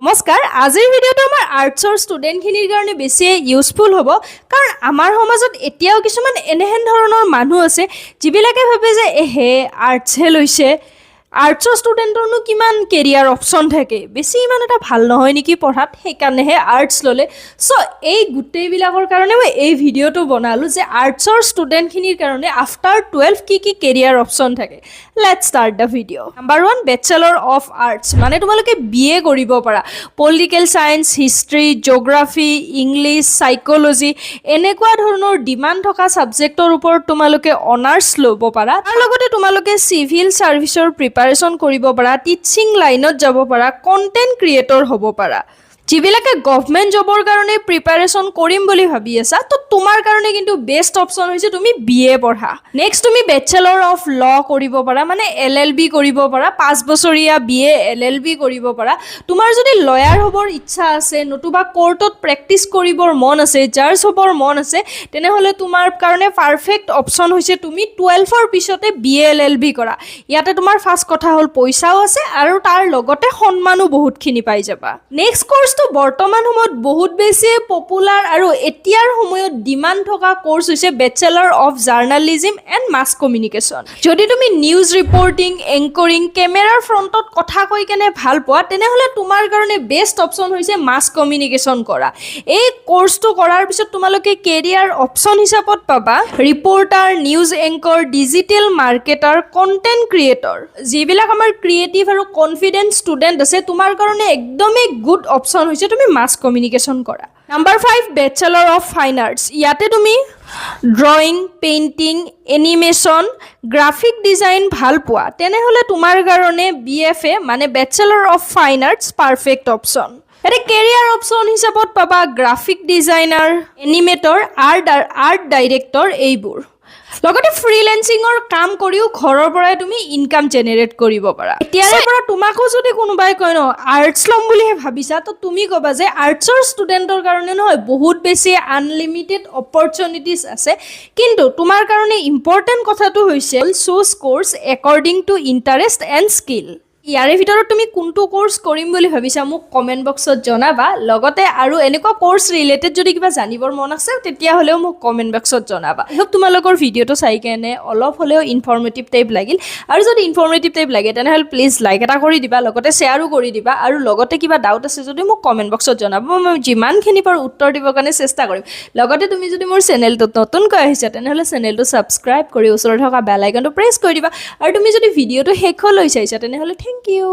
নমস্কাৰ আজিৰ ভিডিঅ'টো আমাৰ আৰ্টছৰ ষ্টুডেণ্টখিনিৰ কাৰণে বেছি ইউজফুল হ'ব কাৰণ আমাৰ সমাজত এতিয়াও কিছুমান এনেহেন ধৰণৰ মানুহ আছে যিবিলাকে ভাবে যে এহে আৰ্টছহে লৈছে আৰ্টছৰ ষ্টুডেণ্টৰনো কিমান কেৰিয়াৰ অপশ্যন থাকে বেছি ইমান এটা ভাল নহয় নেকি পঢ়াত সেইকাৰণেহে আৰ্টছ ল'লে চ' এই গোটেইবিলাকৰ কাৰণে মই এই ভিডিঅ'টো বনালোঁ যে আৰ্টছৰ ষ্টুডেণ্টখিনিৰ কাৰণে আফটাৰ 12 কি কেৰিয়াৰ অপশ্যন থাকে let's start the video' number 1 bachelor of arts মানে তোমালোকে BA কৰিব পাৰা political science history geography English psychology এনেকুৱা ধৰণৰ ডিমাণ্ড থকা ছাবজেক্টৰ ওপৰত তোমালোকে অনাৰ্ছ ল'ব পাৰা তাৰ লগতে তোমালোকে চিভিল ছাৰ্ভিচৰ প্ৰিপাৰেশ্যন কৰিব পাৰা টিচিং লাইনত যাব পাৰা কণ্টেণ্ট ক্ৰিয়েটৰ হ'ব পাৰা যিবিলাকে গভৰ্ণমেণ্ট জবৰ কাৰণে প্ৰিপাৰেশ্যন কৰিম বুলি ভাবি আছা তো তোমাৰ কাৰণে কিন্তু বেষ্ট অপশ্যন হৈছে তুমি BA পঢ়া নেক্সট তুমি বেচেলৰ অফ ল কৰিব পাৰা মানে LLB কৰিব পাৰা 5 বছৰীয়া BA LLB কৰিব পাৰা তোমাৰ যদি লয়াৰ হ'বৰ ইচ্ছা আছে নতুবা কোৰ্টত প্ৰেক্টিচ কৰিবৰ মন আছে জাজ হ'বৰ মন আছে তেনেহ'লে তোমাৰ কাৰণে পাৰফেক্ট অপশ্যন হৈছে তুমি 12ৰ পিছতে BA LLB কৰা ইয়াতে তোমাৰ ফাৰ্ষ্ট কথা হ'ল পইচাও আছে আৰু তাৰ লগতে সন্মানো বহুতখিনি পাই যাবা নেক্সট কোৰ্স তো বৰ্তমান সময়ত বহুত বেছি পপুলাৰ আৰু এতিয়াৰ সময়ত ডিমাণ্ড থকা কোৰ্স হৈছে bachelor of journalism and mass communication যদি তুমি নিউজ ৰিপৰ্টিং এংকৰিং কেমেৰাৰ ফ্ৰণ্টত কথা কৈ কেনে ভাল পোৱা তেনেহ'লে তোমাৰ কাৰণে বেষ্ট অপশ্যন হৈছে মাছ কমিউনিকেশ্যন কৰা এই কোৰ্সটো কৰাৰ পিছত তোমালোকে কেৰিয়াৰ অপশ্যন হিচাপত পাবা reporter news anchor digital marketer content creator যিবিলাক আমাৰ ক্ৰিয়েটিভ আৰু কনফিডেন্ট ষ্টুডেণ্ট আছে তোমাৰ কাৰণে একদমেই গুড অপশ্যন হৈছে তুমি মাছ কমিউনিকেশ্যন কৰা number 5 bachelor of fine arts ইয়াতে তুমি drawing painting animation graphic design ভাল পোৱা তেনেহ'লে তোমাৰ কাৰণে BFA মানে bachelor of fine arts perfect option এটা কেৰিয়াৰ অপশ্যন হিচাপত পাবা graphic designer animator art director এইবোৰ লগতে ফ্ৰিলেন্সিঙৰ কাম কৰিও ঘৰৰ পৰাই তুমি ইনকাম জেনেৰেট কৰিব পাৰা এতিয়াৰে পৰা তোমাকো যদি কোনোবাই কয় ন আৰ্টছ ল'ম বুলিহে ভাবিছা তো তুমি ক'বা যে আৰ্টছৰ ষ্টুডেণ্টৰ কাৰণে নহয় বহুত বেছি আনলিমিটেড অপৰচুনিটিজ আছে কিন্তু তোমাৰ কাৰণে ইম্পৰ্টেণ্ট কথাটো হৈছে choose course according to interest and skill ইয়াৰে ভিতৰত তুমি কোনটো কোৰ্স কৰিম বুলি ভাবিছা মোক কমেণ্ট বক্সত জনাবা লগতে আৰু এনেকুৱা কোৰ্স ৰিলেটেড যদি কিবা জানিবৰ মন আছে তেতিয়াহ'লেও মোক কমেণ্ট বক্সত জনাবা আই হোপ তোমালোকৰ ভিডিঅ'টো চাই কেনে অলপ হ'লেও ইনফৰ্মেটিভ টাইপ লাগিল আৰু যদি ইনফৰ্মেটিভ টাইপ লাগে তেনেহ'লে প্লিজ লাইক এটা কৰি দিবা লগতে শ্বেয়াৰো কৰি দিবা আৰু লগতে কিবা ডাউট আছে যদি মোক কমেণ্ট বক্সত জনাবা মই যিমানখিনি পাৰোঁ উত্তৰ দিবৰ কাৰণে চেষ্টা কৰিম লগতে তুমি যদি মোৰ চেনেলটোত নতুনকৈ আহিছা তেনেহ'লে চেনেলটো ছাবস্ক্ৰাইব কৰি ওচৰত থকা বেল আইকনটো প্ৰেছ কৰি দিবা আৰু তুমি যদি ভিডিঅ'টো শেষলৈ চাইছা তেনেহ'লে Thank you.